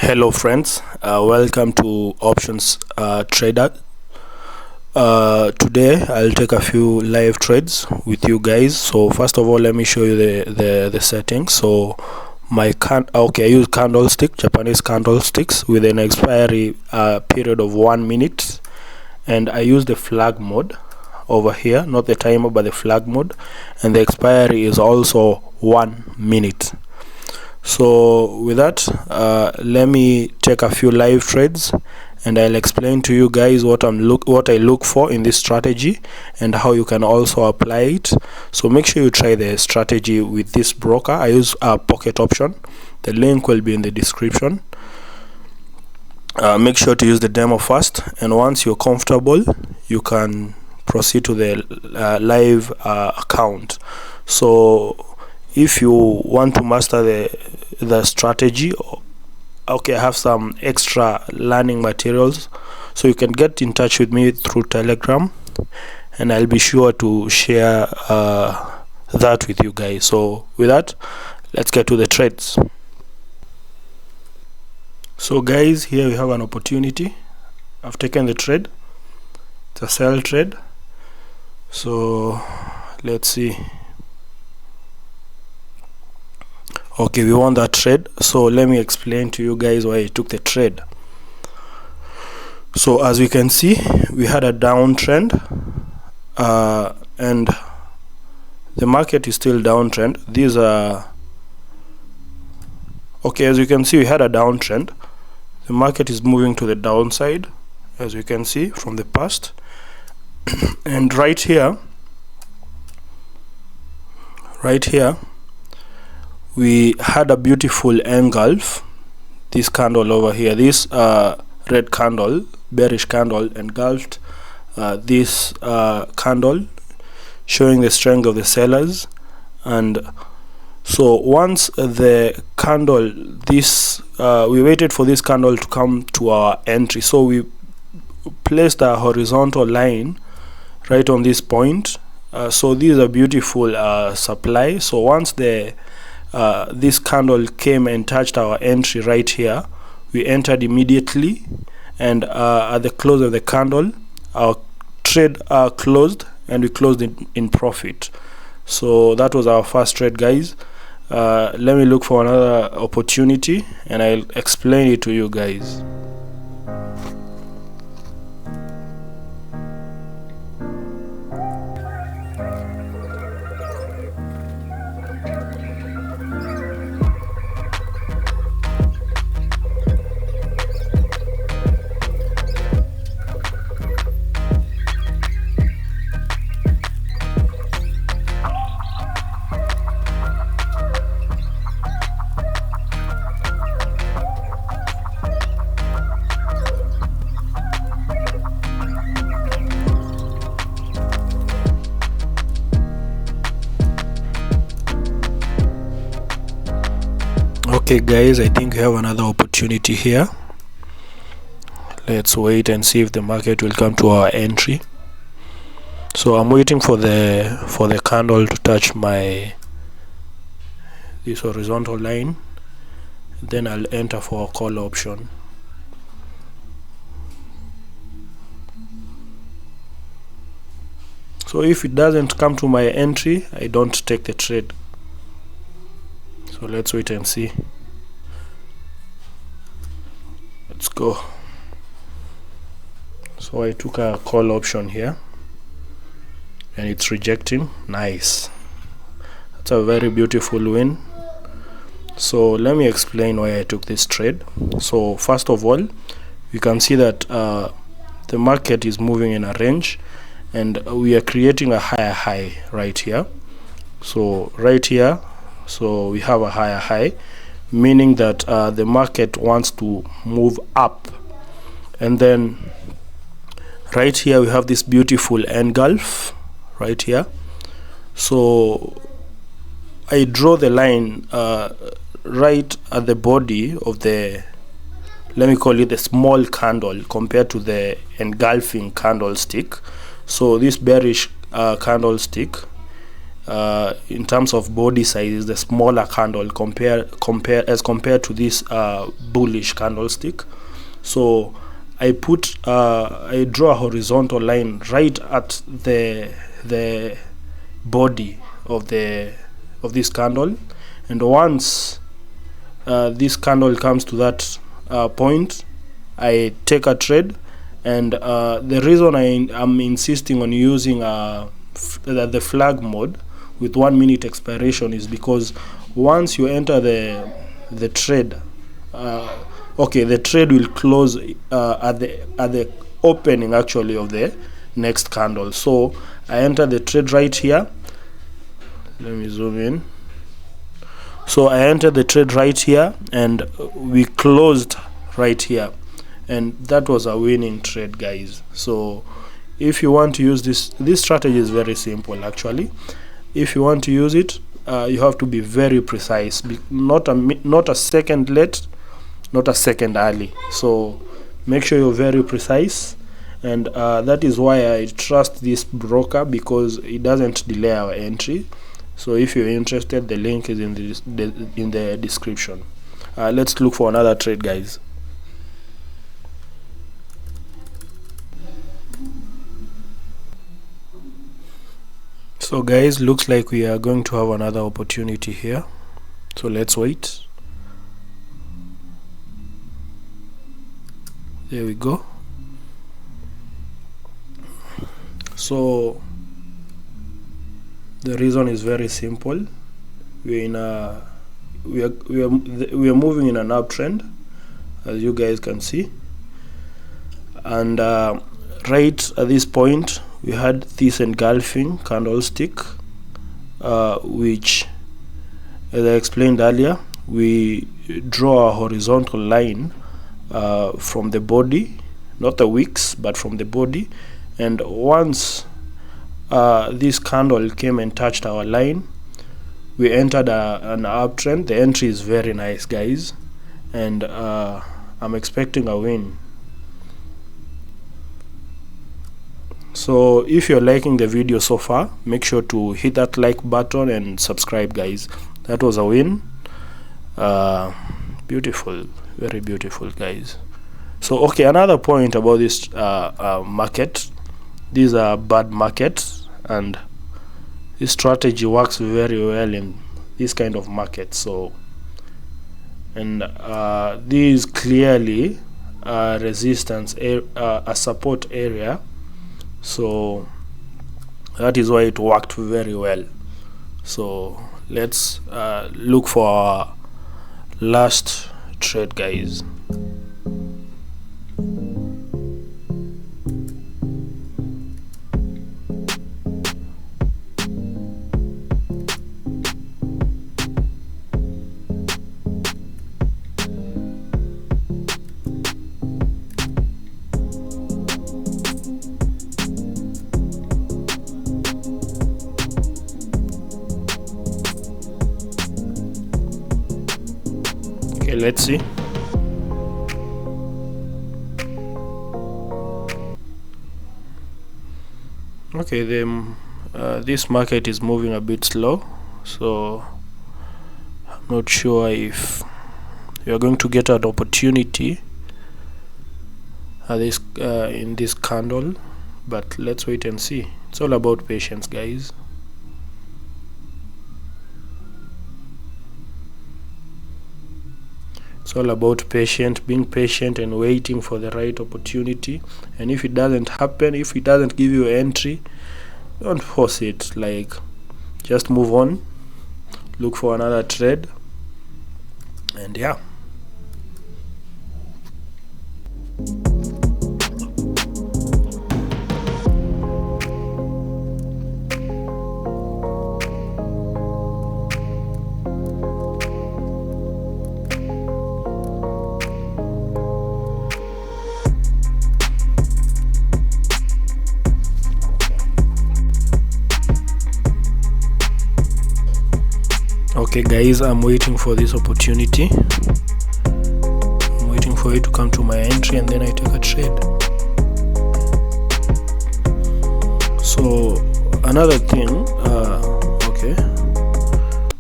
Hello friends, welcome to options trader. Today I'll take a few live trades with you guys. So first of all, let me show you the settings. So I use candlestick, Japanese candlesticks with an expiry period of 1 minute, and I use the flag mode over here, not the timer but the flag mode, and the expiry is also 1 minute. So with that, let me take a few live trades and I'll explain to you guys what I look for in this strategy and how you can also apply it. So make sure you try the strategy with this broker. I use a pocket option. The link will be in the description. Make sure to use the demo first, and once you're comfortable you can proceed to the live account. So if you want to master the strategy, I have some extra learning materials, so you can get in touch with me through Telegram and I'll be sure to share that with you guys. So with that, let's get to the trades. So guys, here we have an opportunity. I've taken the trade. It's a sell trade. So let's see. Okay, we won that trade. So let me explain to you guys why I took the trade. So as we can see, we had a downtrend, and the market is still downtrend. These are okay. As you can see, we had a downtrend. The market is moving to the downside, as you can see from the past. And right here, we had a beautiful engulf. This candle over here, this red candle, bearish candle, engulfed this candle, showing the strength of the sellers. And so once the candle, we waited for this candle to come to our entry, so we placed a horizontal line right on this point. So this is a beautiful supply. So once this candle came and touched our entry right here, we entered immediately, and at the close of the candle our trade closed, and we closed in profit. So that was our first trade, guys. Let me look for another opportunity and I'll explain it to you guys. Okay guys, I think we have another opportunity here. Let's wait and see if the market will come to our entry. So I'm waiting for the candle to touch this horizontal line, then I'll enter for a call option. So if it doesn't come to my entry, I don't take the trade. So let's wait and see. Let's go. So I took a call option here and it's rejecting. Nice. That's a very beautiful win. So let me explain why I took this trade. So first of all, you can see that the market is moving in a range, and we are creating a higher high right here. So right here, so we have a higher high, meaning that the market wants to move up. And then right here we have this beautiful engulf right here. So I draw the line right at the body of the, let me call it the small candle compared to the engulfing candlestick. So this bearish candlestick in terms of body size is the smaller candle as compared to this bullish candlestick. So I draw a horizontal line right at the body of this candle, and once this candle comes to that point, I take a trade. And the reason I'm insisting on using the flag mode with 1 minute expiration is because once you enter the trade, the trade will close at the opening actually of the next candle. So I enter the trade right here. Let me zoom in. So I entered the trade right here, and we closed right here, and that was a winning trade, guys. So if you want to use this strategy is very simple actually. If you want to use it, you have to be very precise, not a second late, not a second early. So make sure you're very precise, and that is why I trust this broker, because it doesn't delay our entry. So if you're interested, the link is in the description. Let's look for another trade, guys. So guys, looks like we are going to have another opportunity here, so let's wait. There we go. So the reason is very simple. We are moving in an uptrend, as you guys can see, and right at this point we had this engulfing candlestick, which, as I explained earlier, we draw a horizontal line from the body, not the wicks, but from the body. And once this candle came and touched our line, we entered an uptrend. The entry is very nice, guys, and I'm expecting a win. So if you're liking the video so far, make sure to hit that like button and subscribe, guys. That was a win. Beautiful, very beautiful, guys. So okay, another point about this market, these are bad markets, and this strategy works very well in this kind of market. So, and this is clearly a resistance, a support area. So that is why it worked very well. So let's look for our last trade, guys. Okay, let's see. Okay, this market is moving a bit slow, so I'm not sure if you're going to get an opportunity in this candle, but let's wait and see. It's all about patience, guys. It's all about being patient and waiting for the right opportunity. And if it doesn't happen, if it doesn't give you entry, don't force it. Like, just move on, look for another trade, and yeah. Okay guys, I'm waiting for this opportunity. I'm waiting for it to come to my entry, and then I take a trade. So another thing, okay, Okay,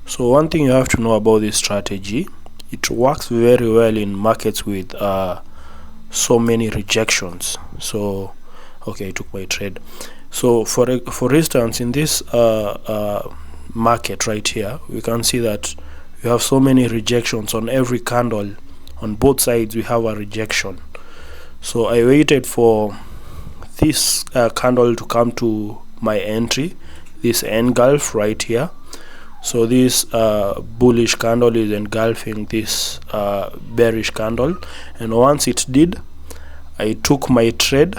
so one thing you have to know about this strategy, it works very well in markets with so many rejections. So okay, I took my trade. So for instance, in this market right here, we can see that we have so many rejections on every candle. On both sides we have a rejection. So I waited for this candle to come to my entry, this engulf right here. So this bullish candle is engulfing this bearish candle, and once it did, I took my trade.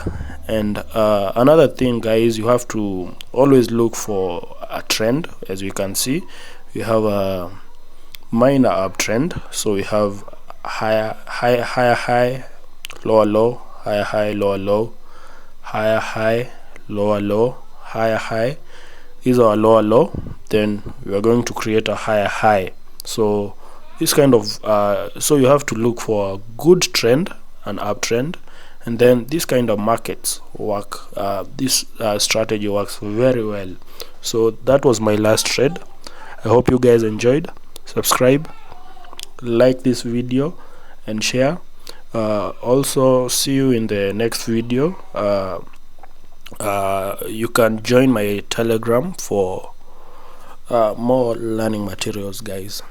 And another thing, guys, you have to always look for a trend. As you can see, we have a minor uptrend. So we have higher high, lower low, higher high, lower low, higher high, lower low, higher high. Is our lower low. Then we are going to create a higher high. So this kind of so you have to look for a good trend, an uptrend, and then this kind of markets work. This strategy works very well. So that was my last trade. I hope you guys enjoyed. Subscribe, like this video, and share. Also, see you in the next video. You can join my Telegram for more learning materials, guys.